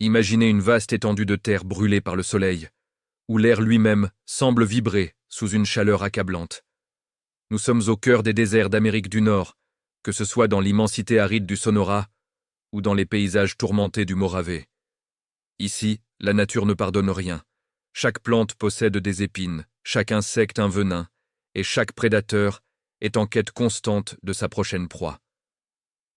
Imaginez une vaste étendue de terre brûlée par le soleil, où l'air lui-même semble vibrer sous une chaleur accablante. Nous sommes au cœur des déserts d'Amérique du Nord, que ce soit dans l'immensité aride du Sonora ou dans les paysages tourmentés du Morave. Ici, la nature ne pardonne rien. Chaque plante possède des épines, chaque insecte un venin, et chaque prédateur est en quête constante de sa prochaine proie.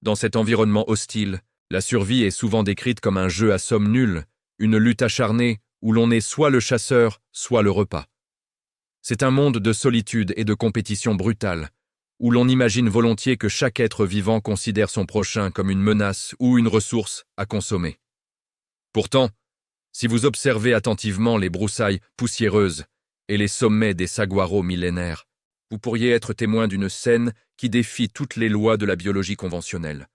Dans cet environnement hostile, la survie est souvent décrite comme un jeu à somme nulle, une lutte acharnée où l'on est soit le chasseur, soit le repas. C'est un monde de solitude et de compétition brutale, où l'on imagine volontiers que chaque être vivant considère son prochain comme une menace ou une ressource à consommer. Pourtant, si vous observez attentivement les broussailles poussiéreuses et les sommets des saguaros millénaires, vous pourriez être témoin d'une scène qui défie toutes les lois de la biologie conventionnelle.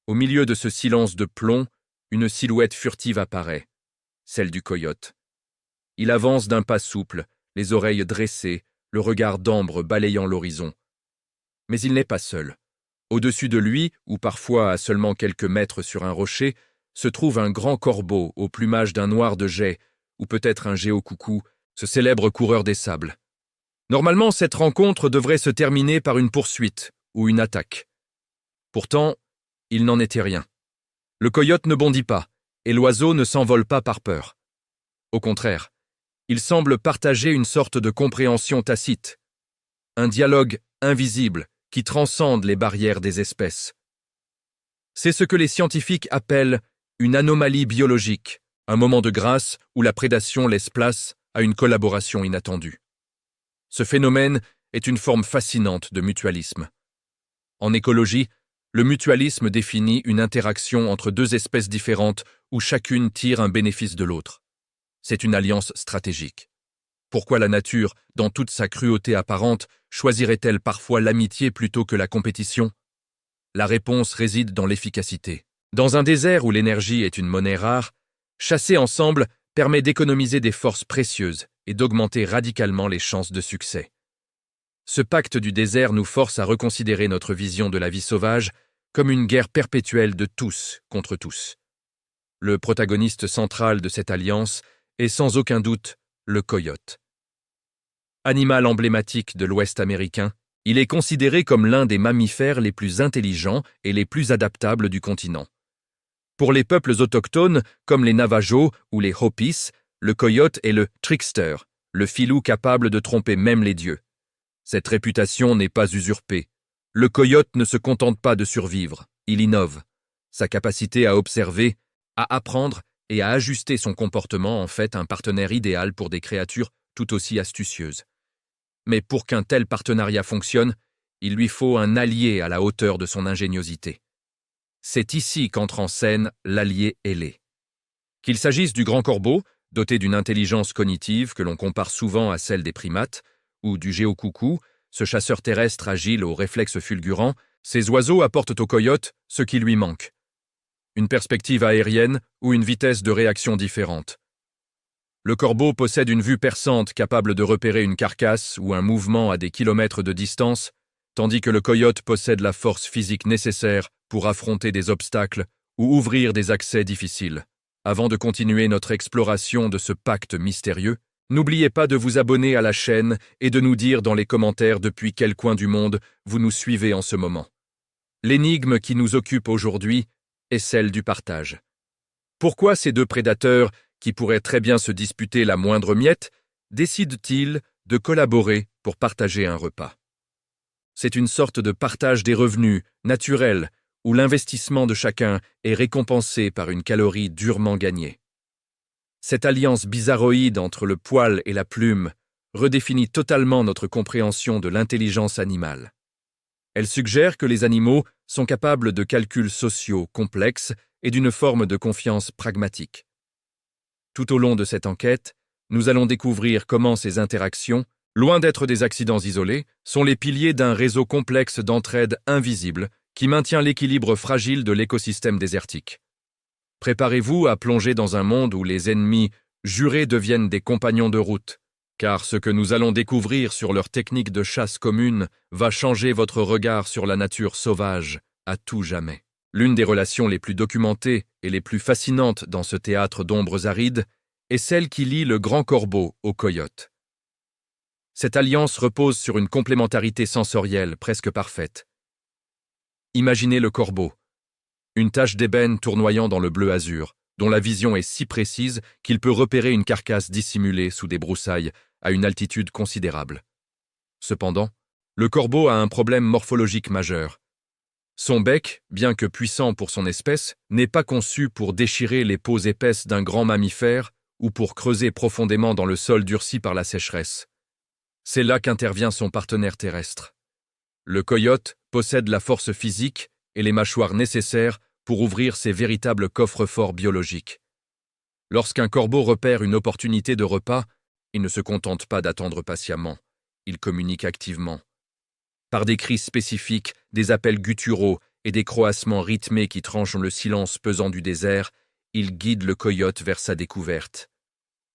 Au milieu de ce silence de plomb, une silhouette furtive apparaît, celle du coyote. Il avance d'un pas souple, les oreilles dressées, le regard d'ambre balayant l'horizon. Mais il n'est pas seul. Au-dessus de lui, ou parfois à seulement quelques mètres sur un rocher, se trouve un grand corbeau au plumage d'un noir de jais, ou peut-être un géocoucou, ce célèbre coureur des sables. Normalement, cette rencontre devrait se terminer par une poursuite ou une attaque. Pourtant, il n'en était rien. Le coyote ne bondit pas, et l'oiseau ne s'envole pas par peur. Au contraire, il semble partager une sorte de compréhension tacite, un dialogue invisible qui transcende les barrières des espèces. C'est ce que les scientifiques appellent une anomalie biologique, un moment de grâce où la prédation laisse place à une collaboration inattendue. Ce phénomène est une forme fascinante de mutualisme. En écologie, le mutualisme définit une interaction entre deux espèces différentes où chacune tire un bénéfice de l'autre. C'est une alliance stratégique. Pourquoi la nature, dans toute sa cruauté apparente, choisirait-elle parfois l'amitié plutôt que la compétition? La réponse réside dans l'efficacité. Dans un désert où l'énergie est une monnaie rare, chasser ensemble permet d'économiser des forces précieuses et d'augmenter radicalement les chances de succès. Ce pacte du désert nous force à reconsidérer notre vision de la vie sauvage comme une guerre perpétuelle de tous contre tous. Le protagoniste central de cette alliance est sans aucun doute le coyote. Animal emblématique de l'Ouest américain, il est considéré comme l'un des mammifères les plus intelligents et les plus adaptables du continent. Pour les peuples autochtones, comme les Navajos ou les Hopis, le coyote est le trickster, le filou capable de tromper même les dieux. Cette réputation n'est pas usurpée. Le coyote ne se contente pas de survivre, il innove. Sa capacité à observer, à apprendre et à ajuster son comportement en fait un partenaire idéal pour des créatures tout aussi astucieuses. Mais pour qu'un tel partenariat fonctionne, il lui faut un allié à la hauteur de son ingéniosité. C'est ici qu'entre en scène l'allié ailé. Qu'il s'agisse du grand corbeau, doté d'une intelligence cognitive que l'on compare souvent à celle des primates, ou du géocoucou, ce chasseur terrestre agile aux réflexes fulgurants, ces oiseaux apportent au coyote ce qui lui manque. Une perspective aérienne ou une vitesse de réaction différente. Le corbeau possède une vue perçante capable de repérer une carcasse ou un mouvement à des kilomètres de distance, tandis que le coyote possède la force physique nécessaire pour affronter des obstacles ou ouvrir des accès difficiles. Avant de continuer notre exploration de ce pacte mystérieux, n'oubliez pas de vous abonner à la chaîne et de nous dire dans les commentaires depuis quel coin du monde vous nous suivez en ce moment. L'énigme qui nous occupe aujourd'hui est celle du partage. Pourquoi ces deux prédateurs, qui pourraient très bien se disputer la moindre miette, décident-ils de collaborer pour partager un repas? C'est une sorte de partage des revenus, naturel, où l'investissement de chacun est récompensé par une calorie durement gagnée. Cette alliance bizarroïde entre le poil et la plume redéfinit totalement notre compréhension de l'intelligence animale. Elle suggère que les animaux sont capables de calculs sociaux complexes et d'une forme de confiance pragmatique. Tout au long de cette enquête, nous allons découvrir comment ces interactions, loin d'être des accidents isolés, sont les piliers d'un réseau complexe d'entraide invisible qui maintient l'équilibre fragile de l'écosystème désertique. Préparez-vous à plonger dans un monde où les ennemis jurés deviennent des compagnons de route, car ce que nous allons découvrir sur leur technique de chasse commune va changer votre regard sur la nature sauvage à tout jamais. L'une des relations les plus documentées et les plus fascinantes dans ce théâtre d'ombres arides est celle qui lie le grand corbeau au coyote. Cette alliance repose sur une complémentarité sensorielle presque parfaite. Imaginez le corbeau, une tache d'ébène tournoyant dans le bleu azur, dont la vision est si précise qu'il peut repérer une carcasse dissimulée sous des broussailles à une altitude considérable. Cependant, le corbeau a un problème morphologique majeur. Son bec, bien que puissant pour son espèce, n'est pas conçu pour déchirer les peaux épaisses d'un grand mammifère ou pour creuser profondément dans le sol durci par la sécheresse. C'est là qu'intervient son partenaire terrestre. Le coyote possède la force physique et les mâchoires nécessaires pour ouvrir ses véritables coffres-forts biologiques. Lorsqu'un corbeau repère une opportunité de repas, il ne se contente pas d'attendre patiemment, il communique activement. Par des cris spécifiques, des appels gutturaux et des croassements rythmés qui tranchent le silence pesant du désert, il guide le coyote vers sa découverte.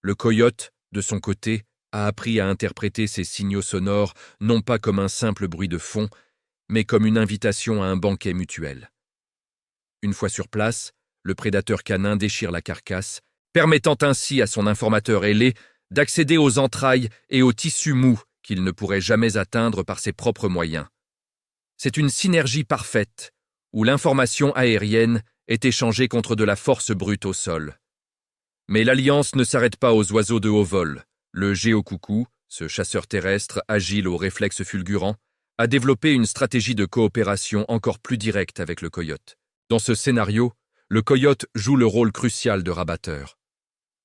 Le coyote, de son côté, a appris à interpréter ces signaux sonores non pas comme un simple bruit de fond, mais comme une invitation à un banquet mutuel. Une fois sur place, le prédateur canin déchire la carcasse, permettant ainsi à son informateur ailé d'accéder aux entrailles et aux tissus mous qu'il ne pourrait jamais atteindre par ses propres moyens. C'est une synergie parfaite, où l'information aérienne est échangée contre de la force brute au sol. Mais l'alliance ne s'arrête pas aux oiseaux de haut vol. Le géocoucou, ce chasseur terrestre agile aux réflexes fulgurants, a développé une stratégie de coopération encore plus directe avec le coyote. Dans ce scénario, le coyote joue le rôle crucial de rabatteur.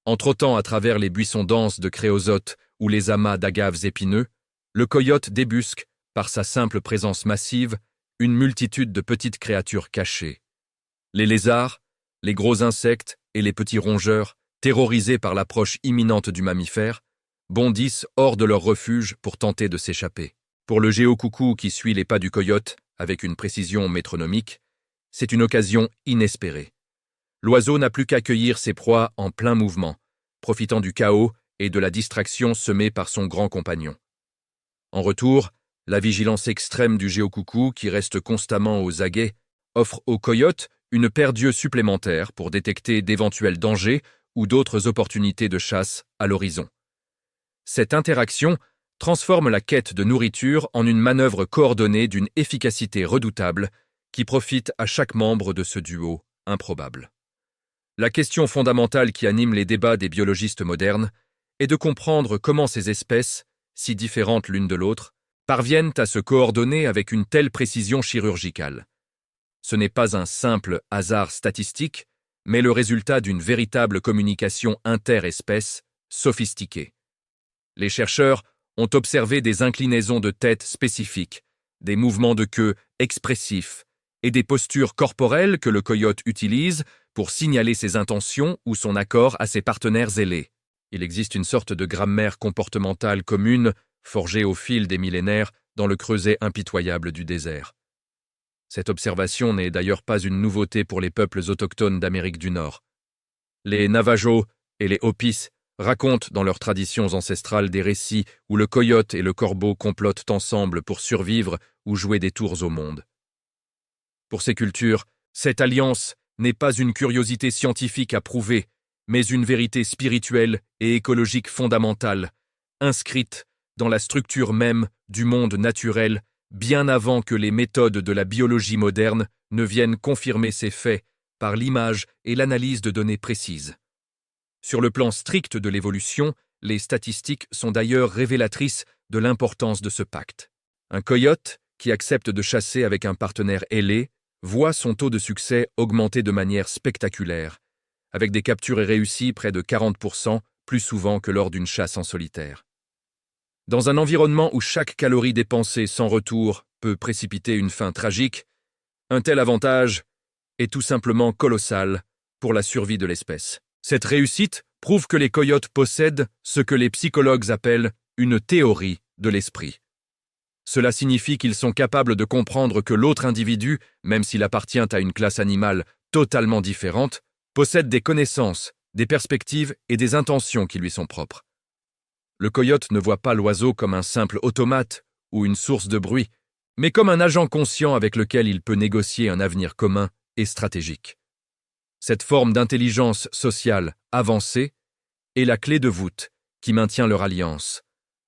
En trottant à travers les buissons denses de créosotes ou les amas d'agaves épineux, le coyote débusque, par sa simple présence massive, une multitude de petites créatures cachées. Les lézards, les gros insectes et les petits rongeurs, terrorisés par l'approche imminente du mammifère, bondissent hors de leur refuge pour tenter de s'échapper. Pour le géocoucou qui suit les pas du coyote avec une précision métronomique, c'est une occasion inespérée. L'oiseau n'a plus qu'à cueillir ses proies en plein mouvement, profitant du chaos et de la distraction semée par son grand compagnon. En retour, la vigilance extrême du géocoucou, qui reste constamment aux aguets, offre au coyote une paire d'yeux supplémentaires pour détecter d'éventuels dangers ou d'autres opportunités de chasse à l'horizon. Cette interaction transforme la quête de nourriture en une manœuvre coordonnée d'une efficacité redoutable qui profite à chaque membre de ce duo improbable. La question fondamentale qui anime les débats des biologistes modernes est de comprendre comment ces espèces, si différentes l'une de l'autre, parviennent à se coordonner avec une telle précision chirurgicale. Ce n'est pas un simple hasard statistique, mais le résultat d'une véritable communication interespèce sophistiquée. Les chercheurs ont observé des inclinaisons de tête spécifiques, des mouvements de queue expressifs et des postures corporelles que le coyote utilise pour signaler ses intentions ou son accord à ses partenaires ailés. Il existe une sorte de grammaire comportementale commune, forgée au fil des millénaires dans le creuset impitoyable du désert. Cette observation n'est d'ailleurs pas une nouveauté pour les peuples autochtones d'Amérique du Nord. Les Navajos et les Hopis racontent dans leurs traditions ancestrales des récits où le coyote et le corbeau complotent ensemble pour survivre ou jouer des tours au monde. Pour ces cultures, cette alliance n'est pas une curiosité scientifique à prouver, mais une vérité spirituelle et écologique fondamentale, inscrite dans la structure même du monde naturel, bien avant que les méthodes de la biologie moderne ne viennent confirmer ces faits par l'image et l'analyse de données précises. Sur le plan strict de l'évolution, les statistiques sont d'ailleurs révélatrices de l'importance de ce pacte. Un coyote qui accepte de chasser avec un partenaire ailé voit son taux de succès augmenter de manière spectaculaire, avec des captures réussies près de 40% plus souvent que lors d'une chasse en solitaire. Dans un environnement où chaque calorie dépensée sans retour peut précipiter une fin tragique, un tel avantage est tout simplement colossal pour la survie de l'espèce. Cette réussite prouve que les coyotes possèdent ce que les psychologues appellent une théorie de l'esprit. Cela signifie qu'ils sont capables de comprendre que l'autre individu, même s'il appartient à une classe animale totalement différente, possède des connaissances, des perspectives et des intentions qui lui sont propres. Le coyote ne voit pas l'oiseau comme un simple automate ou une source de bruit, mais comme un agent conscient avec lequel il peut négocier un avenir commun et stratégique. Cette forme d'intelligence sociale avancée est la clé de voûte qui maintient leur alliance,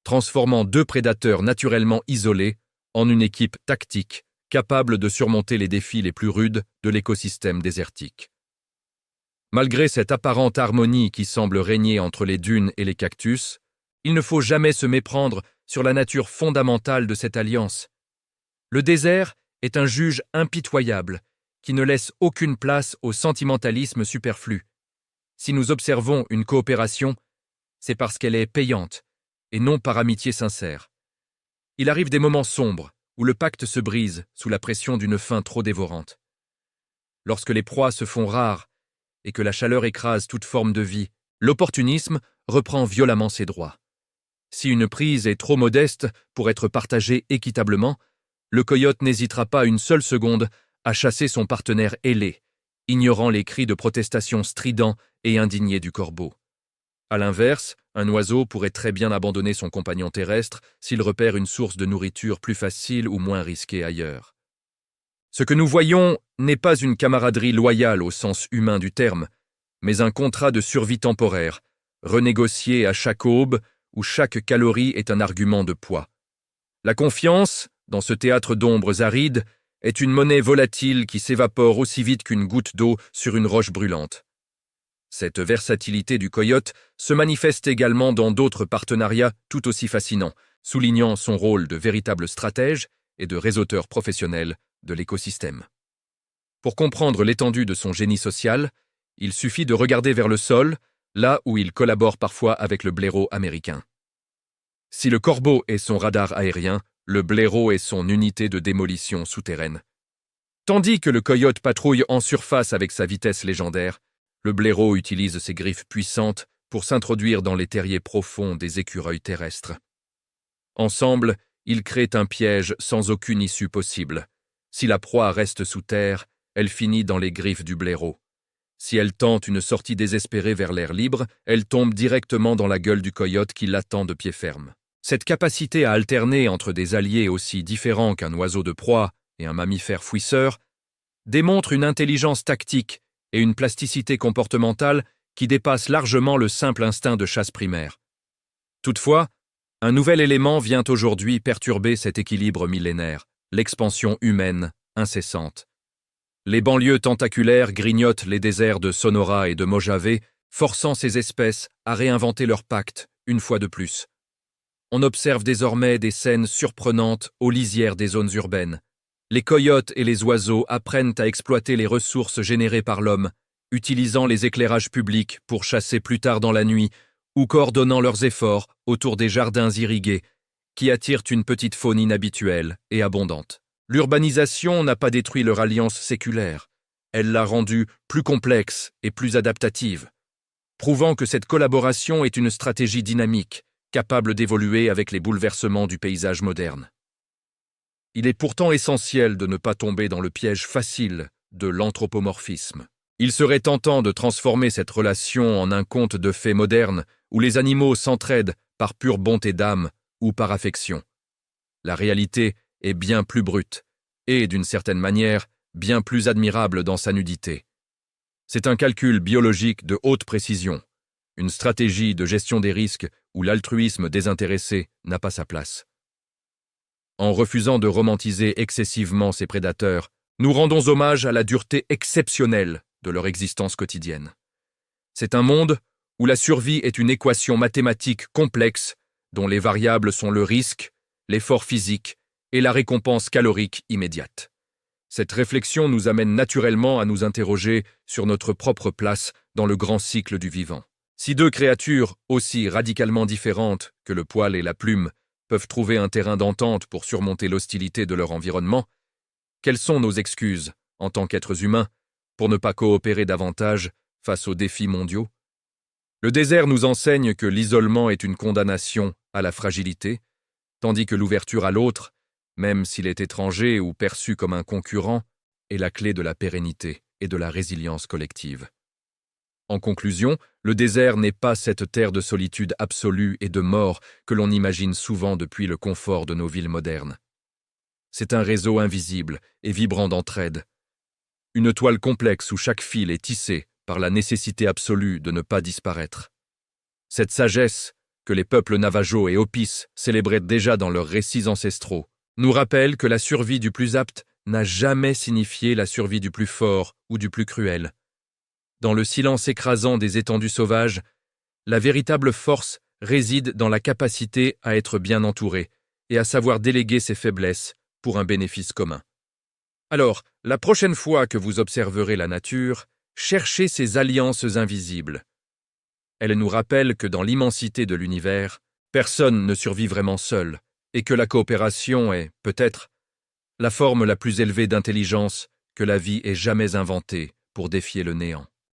transformant deux prédateurs naturellement isolés en une équipe tactique capable de surmonter les défis les plus rudes de l'écosystème désertique. Malgré cette apparente harmonie qui semble régner entre les dunes et les cactus, il ne faut jamais se méprendre sur la nature fondamentale de cette alliance. Le désert est un juge impitoyable qui ne laisse aucune place au sentimentalisme superflu. Si nous observons une coopération, c'est parce qu'elle est payante et non par amitié sincère. Il arrive des moments sombres où le pacte se brise sous la pression d'une faim trop dévorante. Lorsque les proies se font rares et que la chaleur écrase toute forme de vie, l'opportunisme reprend violemment ses droits. Si une prise est trop modeste pour être partagée équitablement, le coyote n'hésitera pas une seule seconde à chasser son partenaire ailé, ignorant les cris de protestation stridents et indignés du corbeau. À l'inverse, un oiseau pourrait très bien abandonner son compagnon terrestre s'il repère une source de nourriture plus facile ou moins risquée ailleurs. Ce que nous voyons n'est pas une camaraderie loyale au sens humain du terme, mais un contrat de survie temporaire, renégocié à chaque aube où chaque calorie est un argument de poids. La confiance, dans ce théâtre d'ombres arides, est une monnaie volatile qui s'évapore aussi vite qu'une goutte d'eau sur une roche brûlante. Cette versatilité du coyote se manifeste également dans d'autres partenariats tout aussi fascinants, soulignant son rôle de véritable stratège et de réseauteur professionnel de l'écosystème. Pour comprendre l'étendue de son génie social, il suffit de regarder vers le sol, là où il collabore parfois avec le blaireau américain. Si le corbeau est son radar aérien, le blaireau est son unité de démolition souterraine. Tandis que le coyote patrouille en surface avec sa vitesse légendaire, le blaireau utilise ses griffes puissantes pour s'introduire dans les terriers profonds des écureuils terrestres. Ensemble, ils créent un piège sans aucune issue possible. Si la proie reste sous terre, elle finit dans les griffes du blaireau. Si elle tente une sortie désespérée vers l'air libre, elle tombe directement dans la gueule du coyote qui l'attend de pied ferme. Cette capacité à alterner entre des alliés aussi différents qu'un oiseau de proie et un mammifère fouisseur démontre une intelligence tactique et une plasticité comportementale qui dépassent largement le simple instinct de chasse primaire. Toutefois, un nouvel élément vient aujourd'hui perturber cet équilibre millénaire, l'expansion humaine incessante. Les banlieues tentaculaires grignotent les déserts de Sonora et de Mojave, forçant ces espèces à réinventer leur pacte une fois de plus. On observe désormais des scènes surprenantes aux lisières des zones urbaines. Les coyotes et les oiseaux apprennent à exploiter les ressources générées par l'homme, utilisant les éclairages publics pour chasser plus tard dans la nuit ou coordonnant leurs efforts autour des jardins irrigués qui attirent une petite faune inhabituelle et abondante. L'urbanisation n'a pas détruit leur alliance séculaire, elle l'a rendue plus complexe et plus adaptative, prouvant que cette collaboration est une stratégie dynamique, capable d'évoluer avec les bouleversements du paysage moderne. Il est pourtant essentiel de ne pas tomber dans le piège facile de l'anthropomorphisme. Il serait tentant de transformer cette relation en un conte de fées moderne où les animaux s'entraident par pure bonté d'âme ou par affection. La réalité est bien plus brute et, d'une certaine manière, bien plus admirable dans sa nudité. C'est un calcul biologique de haute précision, une stratégie de gestion des risques où l'altruisme désintéressé n'a pas sa place. En refusant de romantiser excessivement ces prédateurs, nous rendons hommage à la dureté exceptionnelle de leur existence quotidienne. C'est un monde où la survie est une équation mathématique complexe dont les variables sont le risque, l'effort physique et la récompense calorique immédiate. Cette réflexion nous amène naturellement à nous interroger sur notre propre place dans le grand cycle du vivant. Si deux créatures aussi radicalement différentes que le poil et la plume peuvent trouver un terrain d'entente pour surmonter l'hostilité de leur environnement, quelles sont nos excuses, en tant qu'êtres humains, pour ne pas coopérer davantage face aux défis mondiaux? Le désert nous enseigne que l'isolement est une condamnation à la fragilité, tandis que l'ouverture à l'autre, même s'il est étranger ou perçu comme un concurrent, est la clé de la pérennité et de la résilience collective. En conclusion, le désert n'est pas cette terre de solitude absolue et de mort que l'on imagine souvent depuis le confort de nos villes modernes. C'est un réseau invisible et vibrant d'entraide. une toile complexe où chaque fil est tissé par la nécessité absolue de ne pas disparaître. Cette sagesse, que les peuples Navajo et Hopis célébraient déjà dans leurs récits ancestraux, nous rappelle que la survie du plus apte n'a jamais signifié la survie du plus fort ou du plus cruel. Dans le silence écrasant des étendues sauvages, la véritable force réside dans la capacité à être bien entouré et à savoir déléguer ses faiblesses pour un bénéfice commun. Alors, la prochaine fois que vous observerez la nature, cherchez ces alliances invisibles. Elles nous rappellent que dans l'immensité de l'univers, personne ne survit vraiment seul, et que la coopération est, peut-être, la forme la plus élevée d'intelligence que la vie ait jamais inventée pour défier le néant.